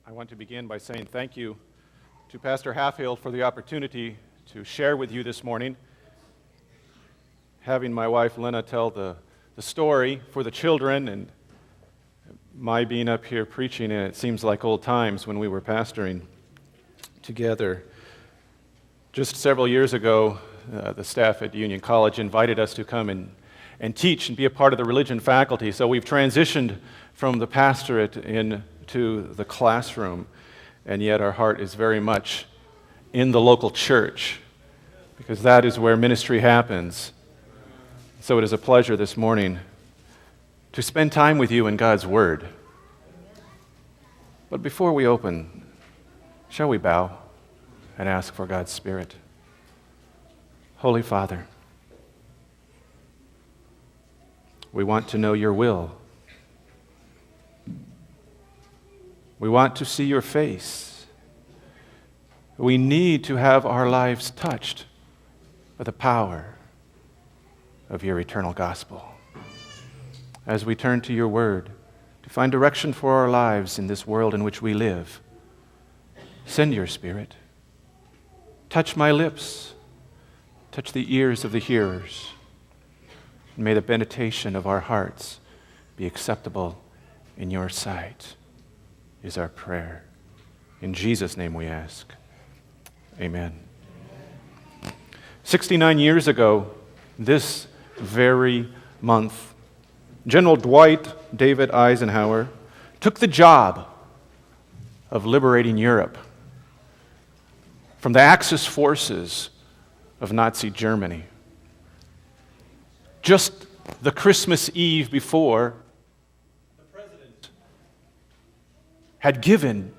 I want to begin by saying thank you to Pastor Halfhill for the opportunity to share with you this morning. Having my wife Lena tell the story for the children and my being up here preaching, and it seems like old times when we were pastoring together. Just several years ago, the staff at Union College invited us to come and teach and be a part of the religion faculty. So we've transitioned from the pastorate into the classroom, and yet our heart is very much in the local church, because that is where ministry happens. So it is a pleasure this morning to spend time with you in God's Word. But before we open, shall we bow and ask for God's Spirit? Holy Father, we want to know your will. We want to see your face. We need to have our lives touched by the power of your eternal gospel. As we turn to your word to find direction for our lives in this world in which we live, send your Spirit. Touch my lips. Touch the ears of the hearers. And may the meditation of our hearts be acceptable in your sight, is our prayer. In Jesus' name we ask. Amen. 69 years ago, this very month, General Dwight David Eisenhower took the job of liberating Europe from the Axis forces of Nazi Germany. Just the Christmas Eve before, the president had given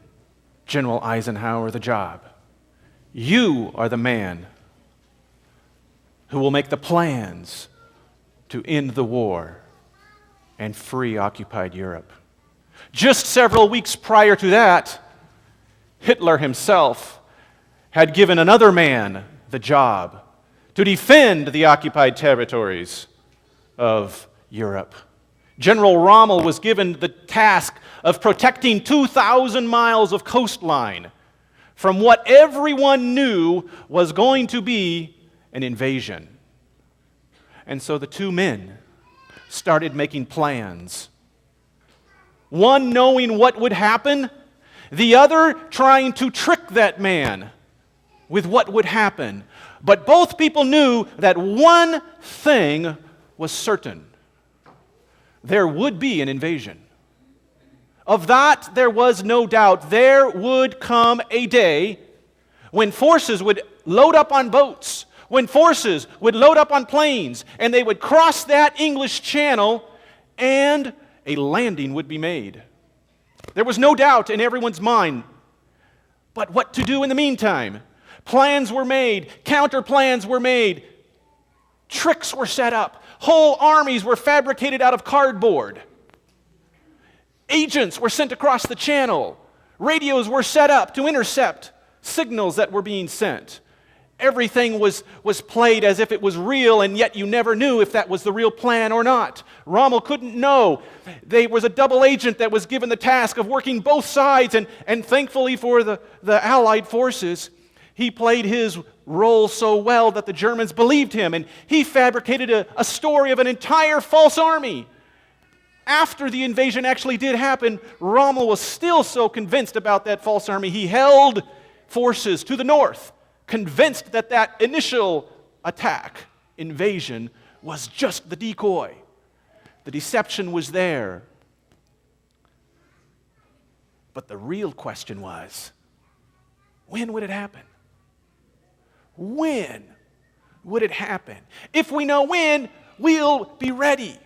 General Eisenhower the job. You are the man who will make the plans to end the war and free occupied Europe. Just several weeks prior to that, Hitler himself had given another man the job to defend the occupied territories of Europe. General Rommel was given the task of protecting 2,000 miles of coastline from what everyone knew was going to be an invasion. And so the two men started making plans. One knowing what would happen, the other trying to trick that man with what would happen. But both people knew that one thing was certain: there would be an invasion. Of that, there was no doubt. There would come a day when forces would load up on boats, when forces would load up on planes, and they would cross that English Channel, and a landing would be made. There was no doubt in everyone's mind. But what to do in the meantime? Plans were made, counter plans were made, tricks were set up, whole armies were fabricated out of cardboard. Agents were sent across the channel. Radios were set up to intercept signals that were being sent. Everything was played as if it was real, and yet you never knew if that was the real plan or not. Rommel couldn't know. There was a double agent that was given the task of working both sides, and thankfully for the Allied forces, he played his role so well that the Germans believed him, and he fabricated a story of an entire false army. After the invasion actually did happen, Rommel was still so convinced about that false army, he held forces to the north, convinced that that initial attack, invasion, was just the decoy. The deception was there. But the real question was, when would it happen? When would it happen? If we know when, we'll be ready.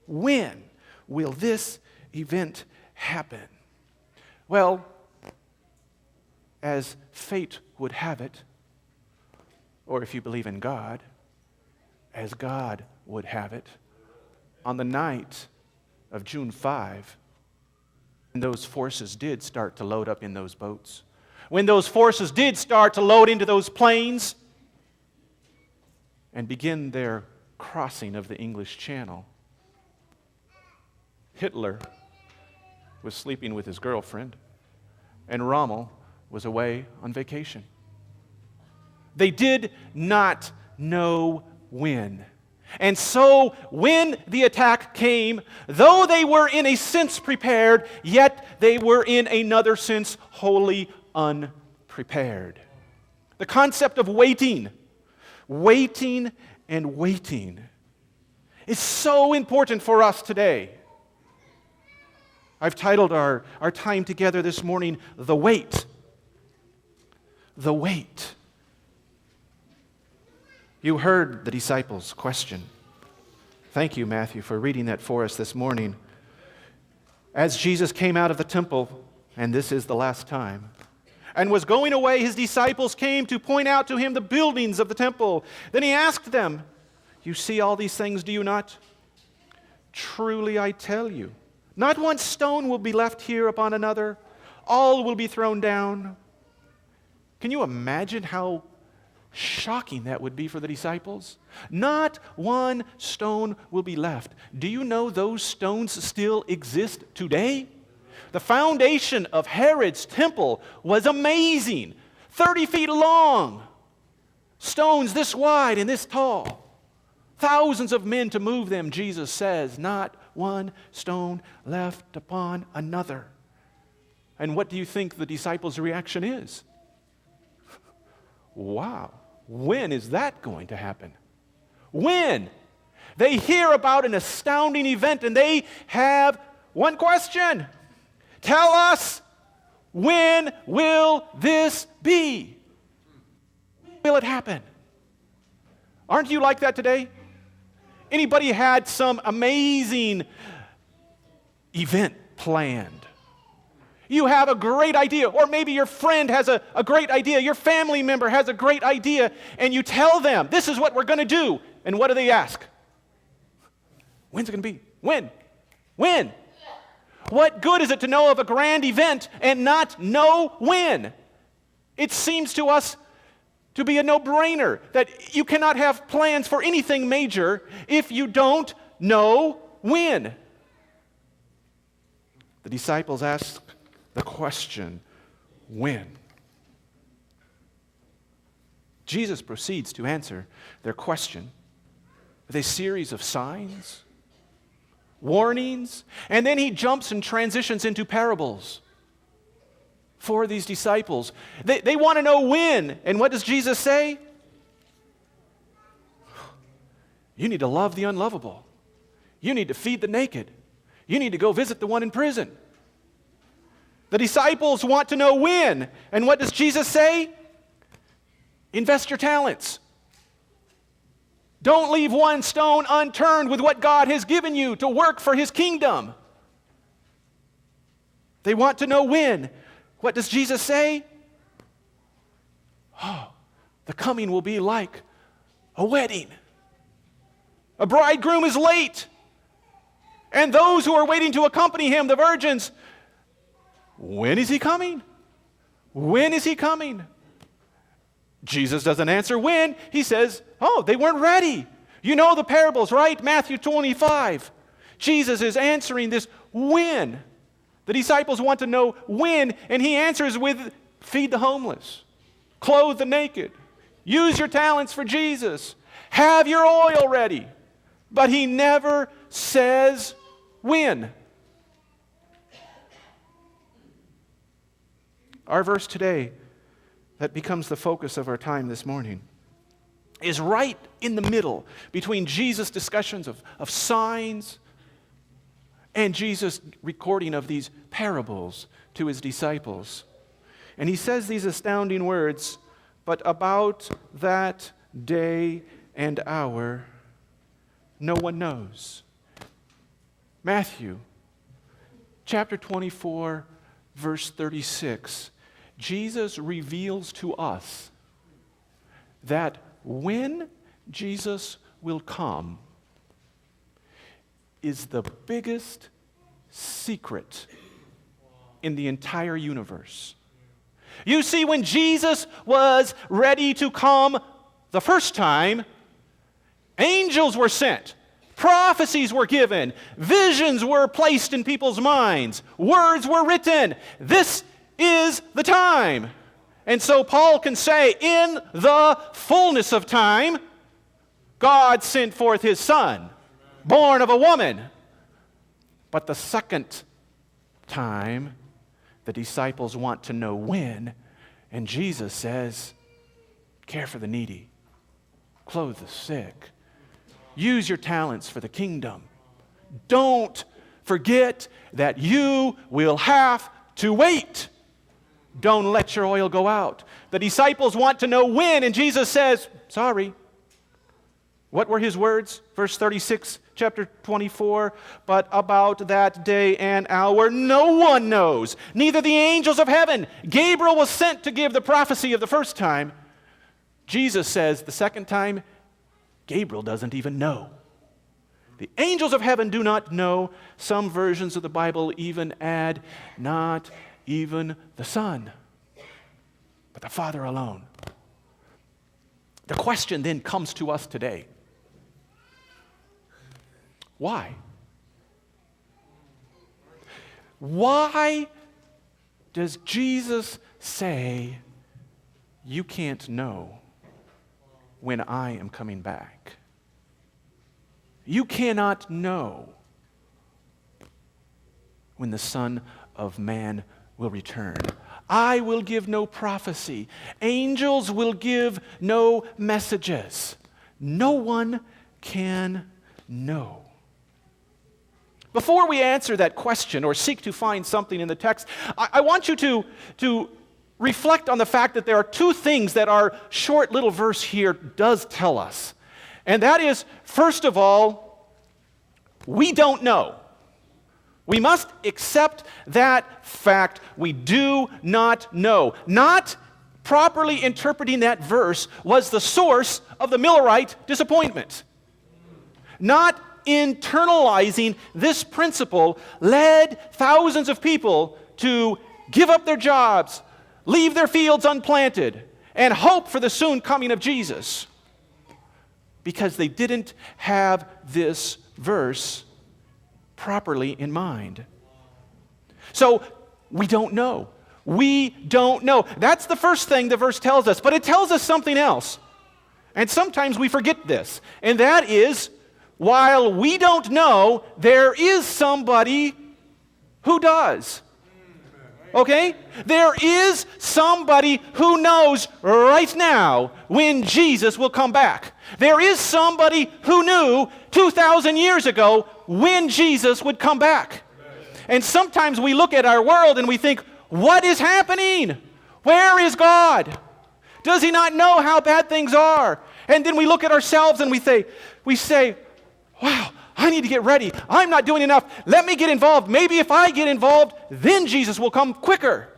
When will this event happen? Well, as fate would have it, or if you believe in God, as God would have it, on the night of June 5, when those forces did start to load up in those boats, when those forces did start to load into those planes and begin their crossing of the English Channel, Hitler was sleeping with his girlfriend, and Rommel was away on vacation. They did not know when. And so, when the attack came, though they were in a sense prepared, yet they were in another sense wholly unprepared. The concept of waiting and waiting is so important for us today. I've titled our time together this morning, The Wait. The Wait. You heard the disciples' question. Thank you, Matthew, for reading that for us this morning. As Jesus came out of the temple, and this is the last time, and was going away, his disciples came to point out to him the buildings of the temple. Then he asked them, "You see all these things, do you not? Truly I tell you, not one stone will be left here upon another. All will be thrown down." Can you imagine how shocking that would be for the disciples? Not one stone will be left. Do you know those stones still exist today? The foundation of Herod's temple was amazing. 30 feet long. Stones this wide and this tall. Thousands of men to move them, Jesus says. Not one stone left upon another. And what do you think the disciples' reaction is? Wow, when is that going to happen? When? They hear about an astounding event and they have one question. Tell us, when will this be? When will it happen? Aren't you like that today? Anybody had some amazing event planned? You have a great idea, or maybe your friend has a great idea, your family member has a great idea, and you tell them, this is what we're going to do. And what do they ask? When's it going to be? When? When? What good is it to know of a grand event and not know when? It seems to us to be a no-brainer that you cannot have plans for anything major if you don't know when. The disciples asked the question, when? Jesus proceeds to answer their question with a series of signs, warnings, and then he jumps and transitions into parables for these disciples. They want to know when, and what does Jesus say? You need to love the unlovable. You need to feed the naked. You need to go visit the one in prison. The disciples want to know when. And what does Jesus say? Invest your talents. Don't leave one stone unturned with what God has given you to work for His kingdom. They want to know when. What does Jesus say? Oh, the coming will be like a wedding. A bridegroom is late. And those who are waiting to accompany him, the virgins, when is he coming? When is he coming? Jesus doesn't answer when. He says, oh, they weren't ready. You know the parables, right? Matthew 25. Jesus is answering this when. The disciples want to know when, and he answers with feed the homeless, clothe the naked, use your talents for Jesus, have your oil ready. But he never says when. Our verse today, that becomes the focus of our time this morning, is right in the middle between Jesus' discussions of signs and Jesus' recording of these parables to his disciples. And he says these astounding words, but about that day and hour, no one knows. Matthew, chapter 24, verse 36. Jesus reveals to us that when Jesus will come is the biggest secret in the entire universe. You see, when Jesus was ready to come the first time, angels were sent Prophecies were given. Visions were placed in people's minds. Words were written. This is the time. And so Paul can say, in the fullness of time, God sent forth his Son, born of a woman. But the second time, the disciples want to know when, and Jesus says, care for the needy, clothe the sick, use your talents for the kingdom. Don't forget that you will have to wait. Don't let your oil go out. The disciples want to know when, and Jesus says, sorry. What were his words? Verse 36, chapter 24, but about that day and hour no one knows, neither the angels of heaven. Gabriel was sent to give the prophecy of the first time. Jesus says the second time, Gabriel doesn't even know. The angels of heaven do not know. Some versions of the Bible even add, not even the Son, but the Father alone. The question then comes to us today. Why? Why does Jesus say, you can't know when I am coming back? You cannot know when the Son of Man will return. I will give no prophecy. Angels will give no messages. No one can know. Before we answer that question or seek to find something in the text, I want you to reflect on the fact that there are two things that our short little verse here does tell us. And that is, first of all, we don't know. We must accept that fact. We do not know. Not properly interpreting that verse was the source of the Millerite disappointment. Not internalizing this principle led thousands of people to give up their jobs, leave their fields unplanted, and hope for the soon coming of Jesus, because they didn't have this verse properly in mind. So we don't know. We don't know. That's the first thing the verse tells us, but it tells us something else. And sometimes we forget this, and that is, while we don't know, there is somebody who does. Okay? There is somebody who knows right now when Jesus will come back. There is somebody who knew 2,000 years ago when Jesus would come back. And sometimes we look at our world and we think, what is happening? Where is God? Does he not know how bad things are? And then we look at ourselves and we say, wow, I need to get ready. I'm not doing enough. Let me get involved. Maybe if I get involved, then Jesus will come quicker.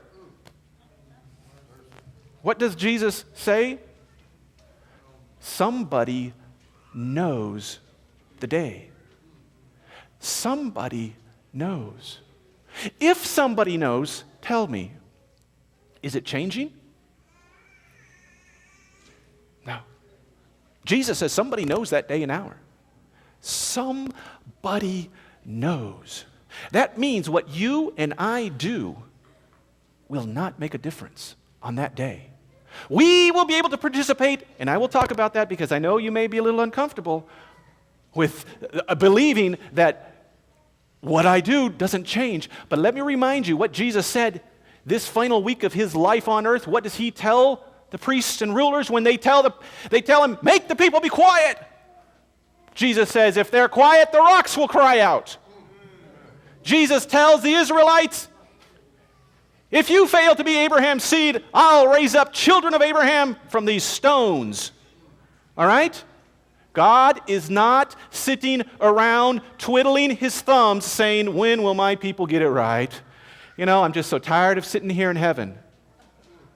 What does Jesus say? Somebody knows the day. Somebody knows. If somebody knows, tell me, is it changing? No. Jesus says somebody knows that day and hour. Somebody knows. That means what you and I do will not make a difference on that day. We will be able to participate, and I will talk about that because I know you may be a little uncomfortable with believing that what I do doesn't change. But let me remind you what Jesus said this final week of his life on earth. What does he tell the priests and rulers when they tell him, make the people be quiet? Jesus says, if they're quiet, the rocks will cry out. Jesus tells the Israelites, if you fail to be Abraham's seed, I'll raise up children of Abraham from these stones. All right? God is not sitting around twiddling his thumbs saying, when will my people get it right? You know, I'm just so tired of sitting here in heaven.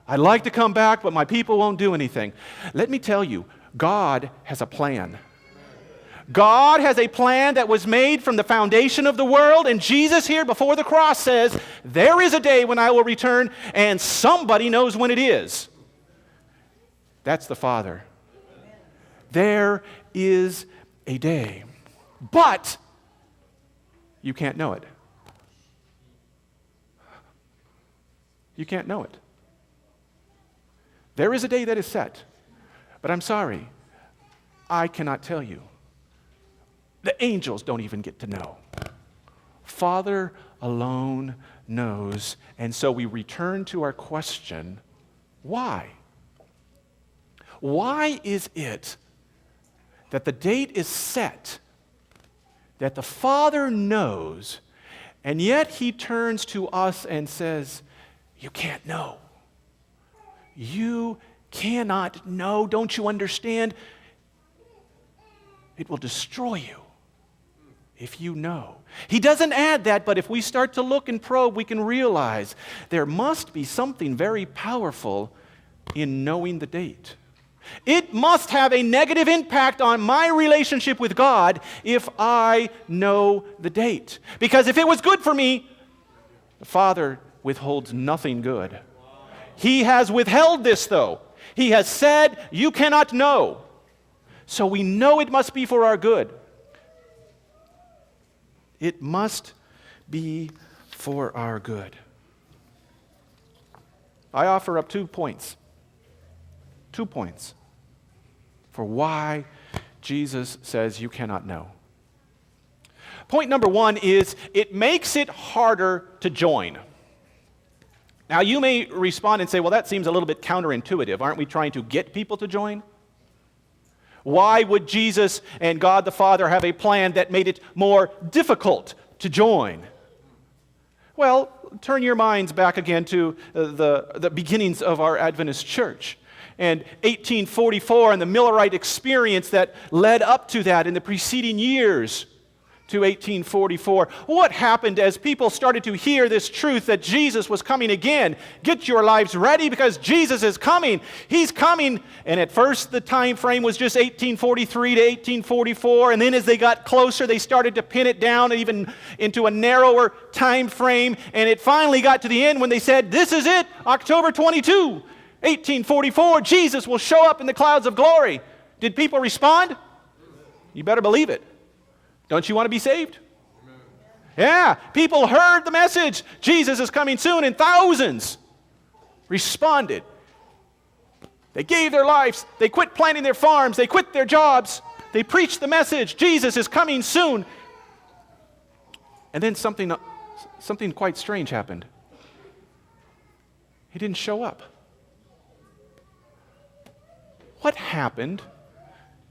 I'd like to come back, but my people won't do anything. Let me tell you, God has a plan. God has a plan that was made from the foundation of the world, and Jesus here before the cross says, there is a day when I will return, and somebody knows when it is. That's the Father. There is a day. but you can't know it. You can't know it. There is a day that is set, but I'm sorry, I cannot tell you. The angels don't even get to know. Father alone knows, and so we return to our question, why? Why is it that the date is set, that the Father knows, and yet He turns to us and says, you can't know. You cannot know. Don't you understand? It will destroy you if you know. He doesn't add that, but if we start to look and probe, we can realize there must be something very powerful in knowing the date. It must have a negative impact on my relationship with God if I know the date. Because if it was good for me, the Father withholds nothing good. He has withheld this, though. He has said, you cannot know. So we know it must be for our good. It must be for our good. I offer up 2 points. 2 points for why Jesus says you cannot know. Point number 1 is it makes it harder to join. Now, you may respond and say, well, that seems a little bit counterintuitive. Aren't we trying to get people to join? Why would Jesus and God the Father have a plan that made it more difficult to join? Well, turn your minds back again to the beginnings of our Adventist church. And 1844 and the Millerite experience that led up to that in the preceding years to 1844. What happened as people started to hear this truth that Jesus was coming again? Get your lives ready because Jesus is coming. He's coming. And at first the time frame was just 1843 to 1844. And then as they got closer, they started to pin it down even into a narrower time frame. And it finally got to the end when they said, this is it, October 22, 1844. Jesus will show up in the clouds of glory. Did people respond? You better believe it. Don't you want to be saved? Amen. Yeah, people heard the message. Jesus is coming soon, and thousands responded. They gave their lives. They quit planting their farms. They quit their jobs. They preached the message. Jesus is coming soon. And then something quite strange happened. He didn't show up. What happened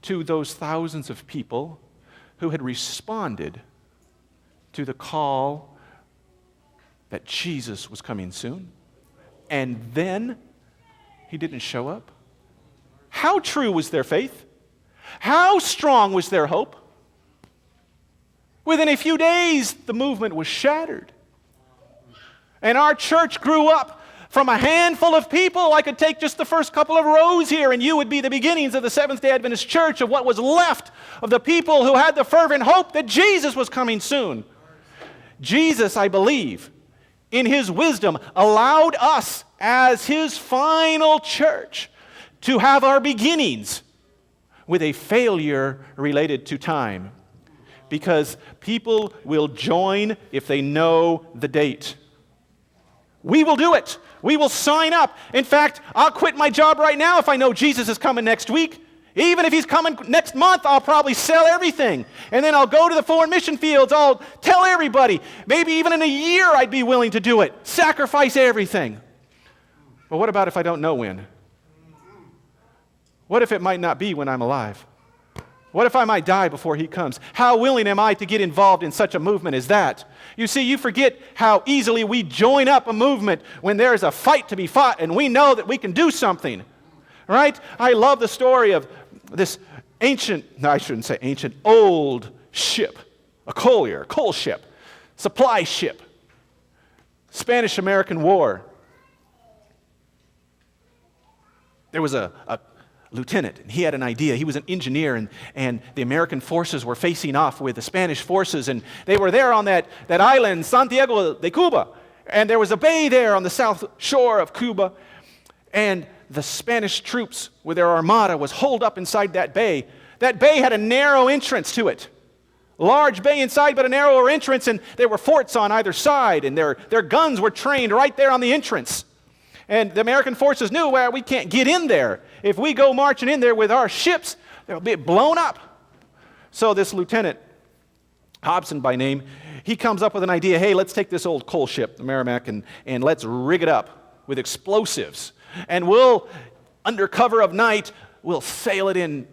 to those thousands of people who had responded to the call that Jesus was coming soon, and then He didn't show up? How true was their faith? How strong was their hope? Within a few days, the movement was shattered. And our church grew up from a handful of people. I could take just the first couple of rows here, and you would be the beginnings of the Seventh-day Adventist Church, of what was left of the people who had the fervent hope that Jesus was coming soon. Jesus, I believe, in His wisdom, allowed us as His final church to have our beginnings with a failure related to time. Because people will join if they know the date. We will do it. We will sign up. In fact, I'll quit my job right now if I know Jesus is coming next week. Even if He's coming next month, I'll probably sell everything. And then I'll go to the foreign mission fields. I'll tell everybody. Maybe even in a year I'd be willing to do it. Sacrifice everything. But what about if I don't know when? What if it might not be when I'm alive? What if I might die before He comes? How willing am I to get involved in such a movement as that? You see, you forget how easily we join up a movement when there is a fight to be fought and we know that we can do something. Right? I love the story of this old ship, a coal ship, supply ship, Spanish-American War. There was a lieutenant, and he had an idea. He was an engineer, and the American forces were facing off with the Spanish forces, and they were there on that island, Santiago de Cuba, and there was a bay there on the south shore of Cuba, and the Spanish troops with their armada was holed up inside that bay. That bay had a narrow entrance to it. Large bay inside, but a narrower entrance, and there were forts on either side, and their guns were trained right there on the entrance. And the American forces knew, well, we can't get in there. If we go marching in there with our ships, they'll be blown up. So this Lieutenant Hobson by name, he comes up with an idea. Hey, let's take this old coal ship, the Merrimack, and let's rig it up with explosives. And we'll, under cover of night, we'll sail it in,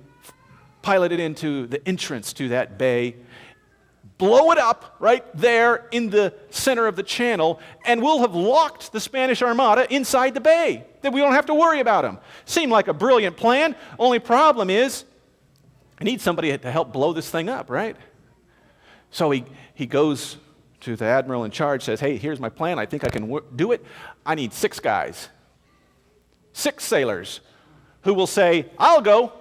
pilot it into the entrance to that bay, blow it up right there in the center of the channel, and we'll have locked the Spanish Armada inside the bay. Then we don't have to worry about them. Seemed like a brilliant plan. Only problem is, I need somebody to help blow this thing up, right? So he goes to the admiral in charge, says, hey, here's my plan. I think I can do it. I need 6 guys, 6 sailors who will say, I'll go.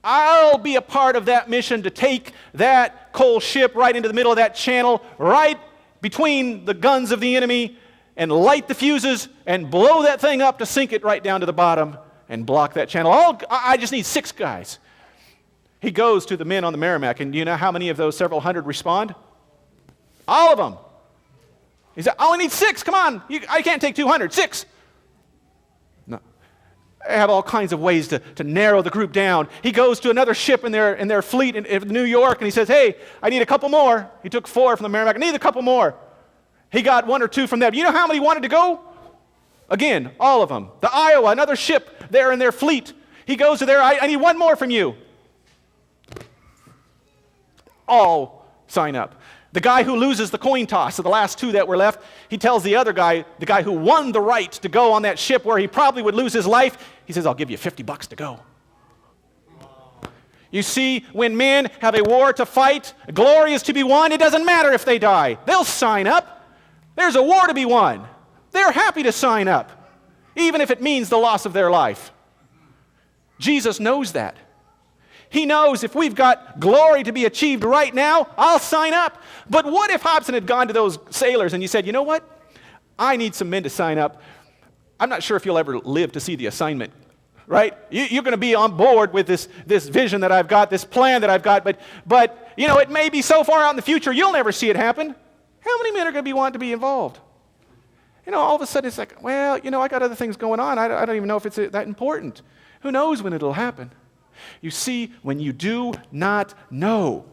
I'll be a part of that mission to take that coal ship right into the middle of that channel, right between the guns of the enemy, and light the fuses and blow that thing up to sink it right down to the bottom and block that channel. I just need 6 guys. He goes to the men on the Merrimack, and do you know how many of those several hundred respond? All of them. He said, I only need 6. Come on. I can't take 200. 6. No. They have all kinds of ways to narrow the group down. He goes to another ship in their fleet in New York, and he says, hey, I need a couple more. He took 4 from the Merrimack. I need a couple more. He got 1 or 2 from them. You know how many wanted to go? Again, all of them. The Iowa, another ship there in their fleet. He goes to there, I need 1 more from you. All sign up. The guy who loses the coin toss of the last 2 that were left, he tells the other guy, the guy who won the right to go on that ship where he probably would lose his life, he says, I'll give you $50 to go. You see, when men have a war to fight, glory is to be won, it doesn't matter if they die. They'll sign up. There's a war to be won. They're happy to sign up, even if it means the loss of their life. Jesus knows that. He knows if we've got glory to be achieved right now, I'll sign up. But what if Hobson had gone to those sailors and you said, you know what? I need some men to sign up. I'm not sure if you'll ever live to see the assignment, right? You're going to be on board with this vision that I've got, this plan that I've got, but you know, it may be so far out in the future, you'll never see it happen. How many men are going to want to be involved? You know, all of a sudden it's like, well, you know, I got other things going on. I don't even know if it's that important. Who knows when it'll happen? You see, when you do not know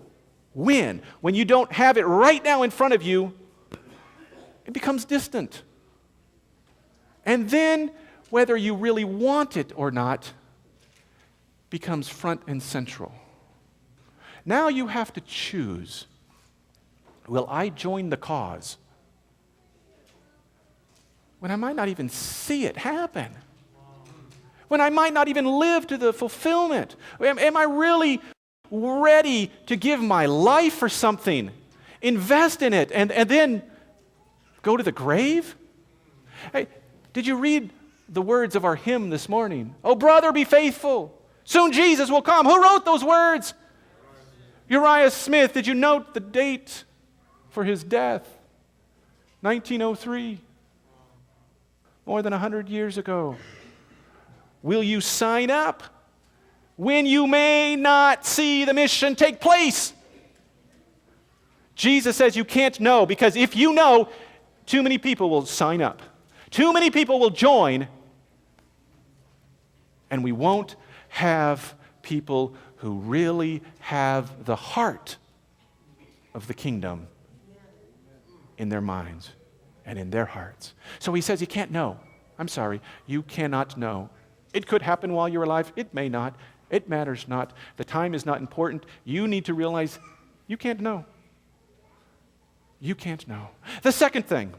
when you don't have it right now in front of you, it becomes distant. And then, whether you really want it or not, becomes front and central. Now you have to choose. Will I join the cause when I might not even see it happen? When I might not even live to the fulfillment? Am I really ready to give my life for something, invest in it, and then go to the grave? Hey, did you read the words of our hymn this morning? Oh, brother, be faithful. Soon Jesus will come. Who wrote those words? Uriah Smith. Did you note the date for his death? 1903. More than 100 years ago. Will you sign up when you may not see the mission take place? Jesus says you can't know, because if you know, too many people will sign up. Too many people will join, and we won't have people who really have the heart of the kingdom in their minds and in their hearts. So he says you can't know. I'm sorry, you cannot know. It could happen while you're alive. It may not. It matters not. The time is not important. You need to realize you can't know. You can't know. The second thing,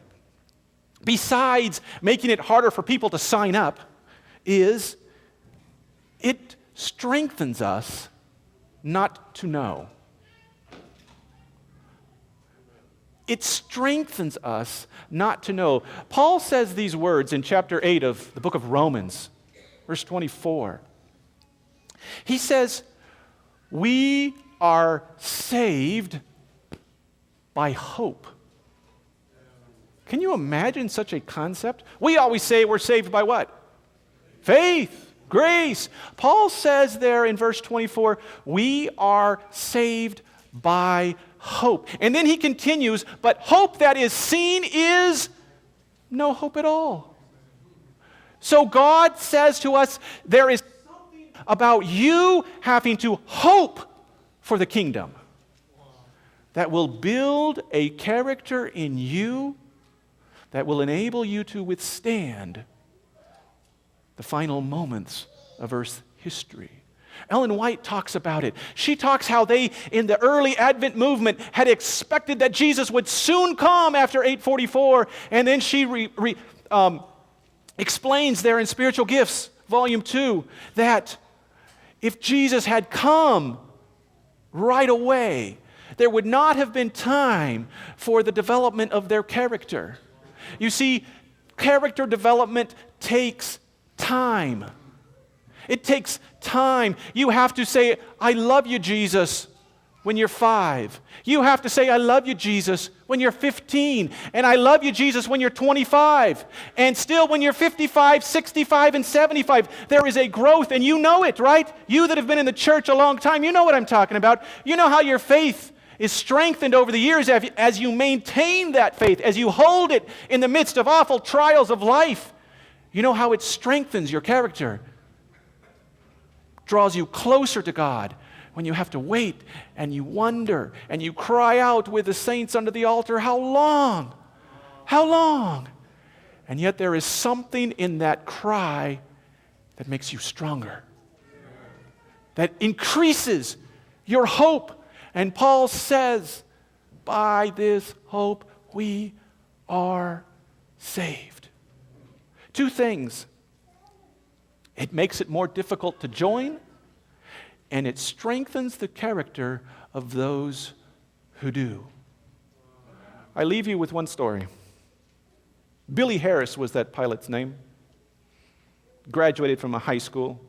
besides making it harder for people to sign up, is it strengthens us not to know. It strengthens us not to know. Paul says these words in chapter 8 of the book of Romans. Verse 24. He says, we are saved by hope. Can you imagine such a concept? We always say we're saved by what? Faith, grace. Paul says there in verse 24, we are saved by hope. And then he continues, but hope that is seen is no hope at all. So God says to us, there is something about you having to hope for the kingdom that will build a character in you that will enable you to withstand the final moments of Earth's history. Ellen White talks about it. She talks how they, in the early Advent movement, had expected that Jesus would soon come after 844, and then she explains there in Spiritual Gifts, Volume 2, that if Jesus had come right away, there would not have been time for the development of their character. You see, character development takes time. It takes time. You have to say, I love you, Jesus, when you're 5. You have to say, I love you, Jesus, when you're 15. And I love you, Jesus, when you're 25. And still, when you're 55, 65, and 75, there is a growth, and you know it, right? You that have been in the church a long time, you know what I'm talking about. You know how your faith is strengthened over the years as you maintain that faith, as you hold it in the midst of awful trials of life. You know how it strengthens your character, draws you closer to God when you have to wait and you wonder and you cry out with the saints under the altar, how long? How long? And yet there is something in that cry that makes you stronger, that increases your hope. And Paul says, by this hope we are saved. 2 things. It makes it more difficult to join, and it strengthens the character of those who do. I leave you with one story. Billy Harris was that pilot's name. Graduated from a high school,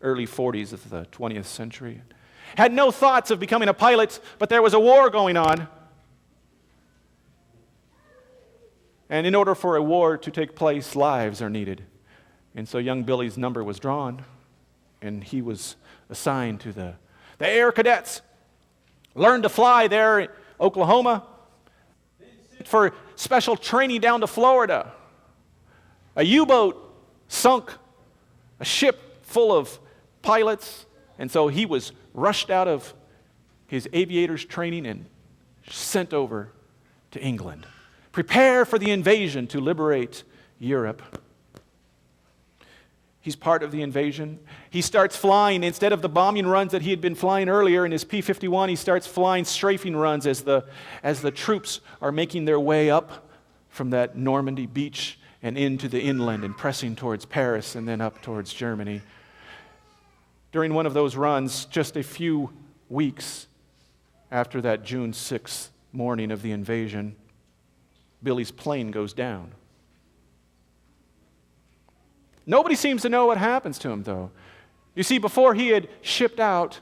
early 40s of the 20th century. Had no thoughts of becoming a pilot, but there was a war going on. And in order for a war to take place, lives are needed. And so young Billy's number was drawn, and he was assigned to the Air Cadets. Learned to fly there in Oklahoma. For special training down to Florida. A U-boat sunk a ship full of pilots, and so he was rushed out of his aviator's training and sent over to England. Prepare for the invasion to liberate Europe. He's part of the invasion. He starts flying. Instead of the bombing runs that he had been flying earlier in his P-51, he starts flying strafing runs as the troops are making their way up from that Normandy beach and into the inland and pressing towards Paris and then up towards Germany. During one of those runs, just a few weeks after that June 6th morning of the invasion, Billy's plane goes down. Nobody seems to know what happens to him, though. You see, before he had shipped out,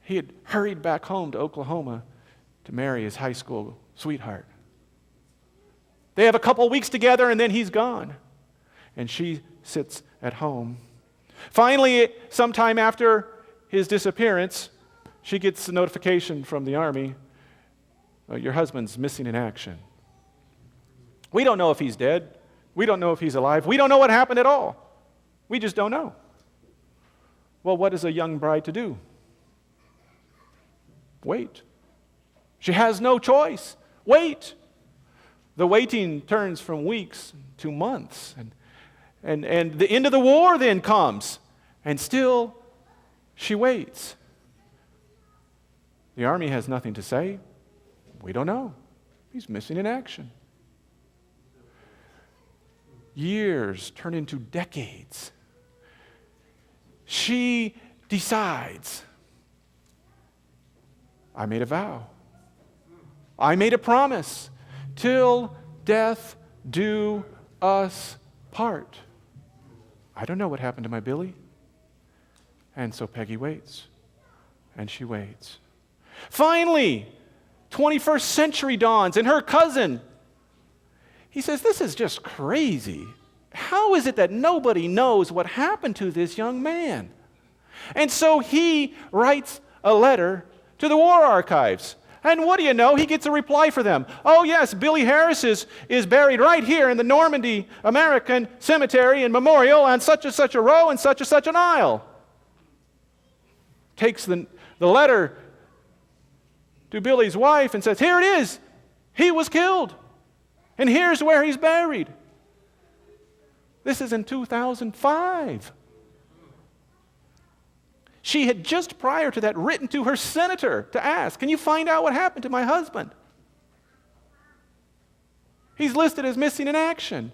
he had hurried back home to Oklahoma to marry his high school sweetheart. They have a couple weeks together, and then he's gone. And she sits at home. Finally, sometime after his disappearance, she gets a notification from the Army, your husband's missing in action. We don't know if he's dead. We don't know if he's alive. We don't know what happened at all. We just don't know. Well, what is a young bride to do? Wait. She has no choice. Wait. The waiting turns from weeks to months. And the end of the war then comes. And still, she waits. The Army has nothing to say. We don't know. He's missing in action. Years turn into decades. She decides, I made a vow. I made a promise. Till death do us part. I don't know what happened to my Billy. And so Peggy waits. And she waits. Finally, 21st century dawns, and her cousin, he says, this is just crazy. How is it that nobody knows what happened to this young man? And so he writes a letter to the war archives. And what do you know? He gets a reply for them. Oh, yes, Billy Harris is buried right here in the Normandy American Cemetery and Memorial on such and such a row and such an aisle. Takes the letter to Billy's wife and says, here it is. He was killed. And here's where he's buried. This is in 2005. She had just prior to that written to her senator to ask, can you find out what happened to my husband? He's listed as missing in action.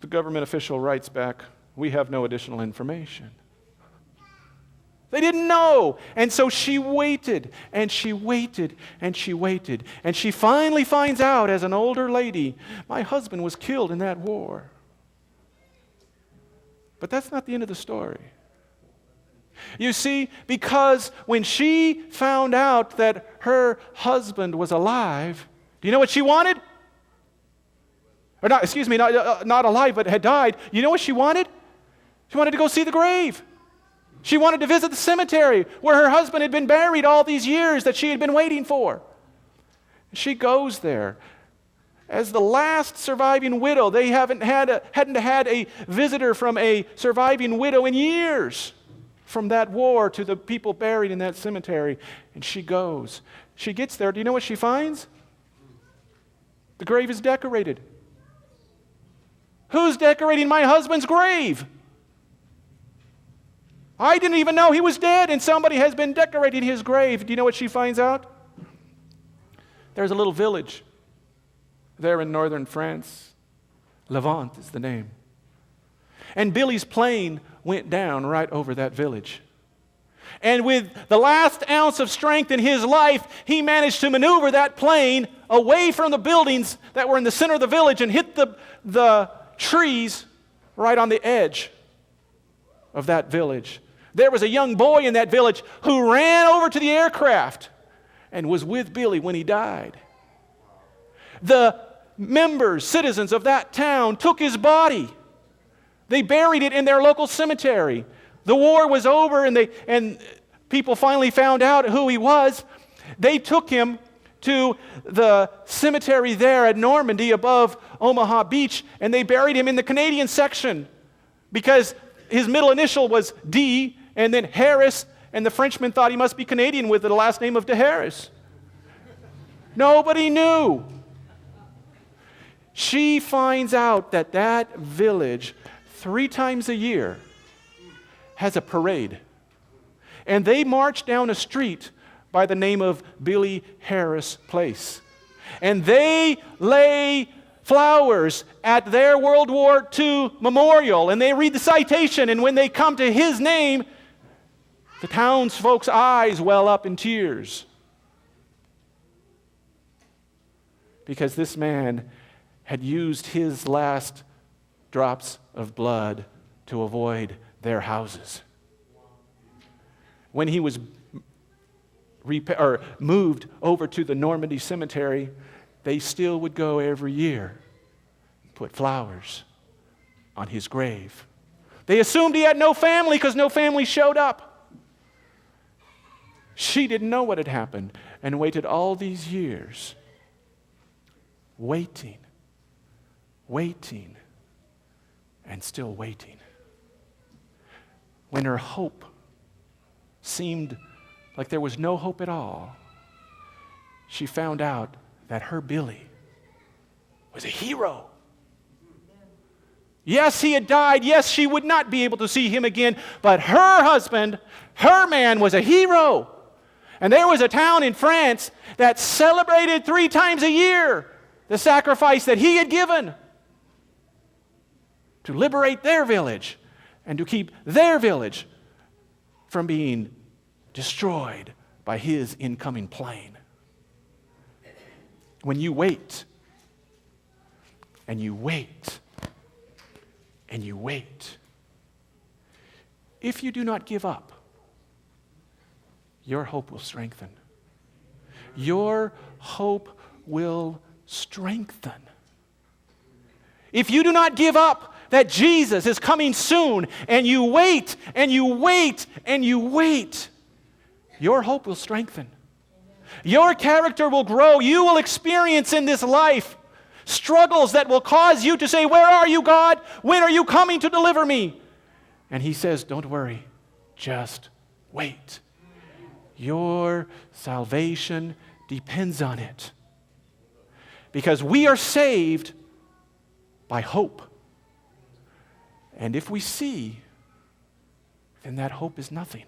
The government official writes back, we have no additional information. They didn't know. And so she waited, and she waited, and she waited. And she finally finds out as an older lady, my husband was killed in that war. But that's not the end of the story. You see, because when she found out that her husband was alive, do you know what she wanted? Or not, excuse me, not alive, but had died. You know what she wanted? She wanted to go see the grave. She wanted to visit the cemetery where her husband had been buried all these years that she had been waiting for. She goes there. As the last surviving widow, they hadn't had a visitor from a surviving widow in years. From that war to the people buried in that cemetery. And she goes. She gets there. Do you know what she finds? The grave is decorated. Who's decorating my husband's grave? I didn't even know he was dead, and somebody has been decorating his grave. Do you know what she finds out? There's a little village there in northern France. Levant is the name. And Billy's plane went down right over that village. And with the last ounce of strength in his life, he managed to maneuver that plane away from the buildings that were in the center of the village and hit the trees right on the edge of that village. There was a young boy in that village who ran over to the aircraft and was with Billy when he died. The members, citizens of that town, took his body. They buried it in their local cemetery. The war was over, and people finally found out who he was. They took him to the cemetery there at Normandy above Omaha Beach, and they buried him in the Canadian section because his middle initial was D, and then Harris, and the Frenchman thought he must be Canadian with the last name of de Harris. Nobody knew. She finds out that village 3 times a year has a parade. And they march down a street by the name of Billy Harris Place. And they lay flowers at their World War II memorial, and they read the citation, and when they come to his name, the townsfolk's eyes well up in tears. Because this man had used his last drops of blood to avoid their houses. When he was moved over to the Normandy cemetery, they still would go every year and put flowers on his grave. They assumed he had no family because no family showed up. She didn't know what had happened and waited all these years, waiting, and still waiting. When her hope seemed like there was no hope at all, she found out that her Billy was a hero. Yes, he had died. Yes, she would not be able to see him again, but her husband, her man, was a hero. And there was a town in France that celebrated 3 times a year the sacrifice that he had given to liberate their village and to keep their village from being destroyed by his incoming plane. When you wait, and you wait, and you wait, if you do not give up, your hope will strengthen. Your hope will strengthen. If you do not give up that Jesus is coming soon, and you wait, and you wait, and you wait, your hope will strengthen. Your character will grow. You will experience in this life struggles that will cause you to say, where are you, God? When are you coming to deliver me? And he says, don't worry, just wait. Your salvation depends on it. Because we are saved by hope. And if we see, then that hope is nothing.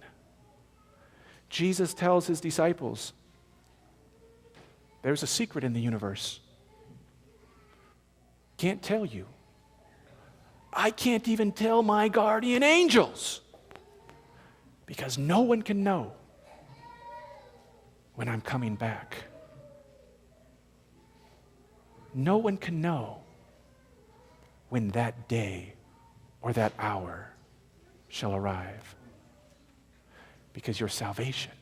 Jesus tells his disciples, there's a secret in the universe. Can't tell you. I can't even tell my guardian angels because no one can know when I'm coming back. No one can know when that day or that hour shall arrive because your salvation,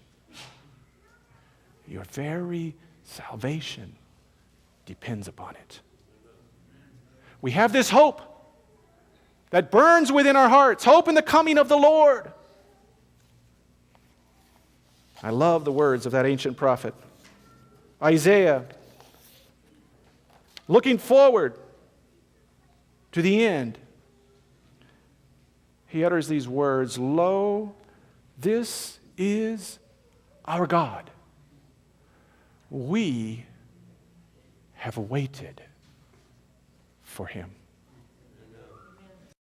your very salvation depends upon it. We have this hope that burns within our hearts, hope in the coming of the Lord. I love the words of that ancient prophet, Isaiah, looking forward to the end. He utters these words, "Lo, this is our God. We have waited for him."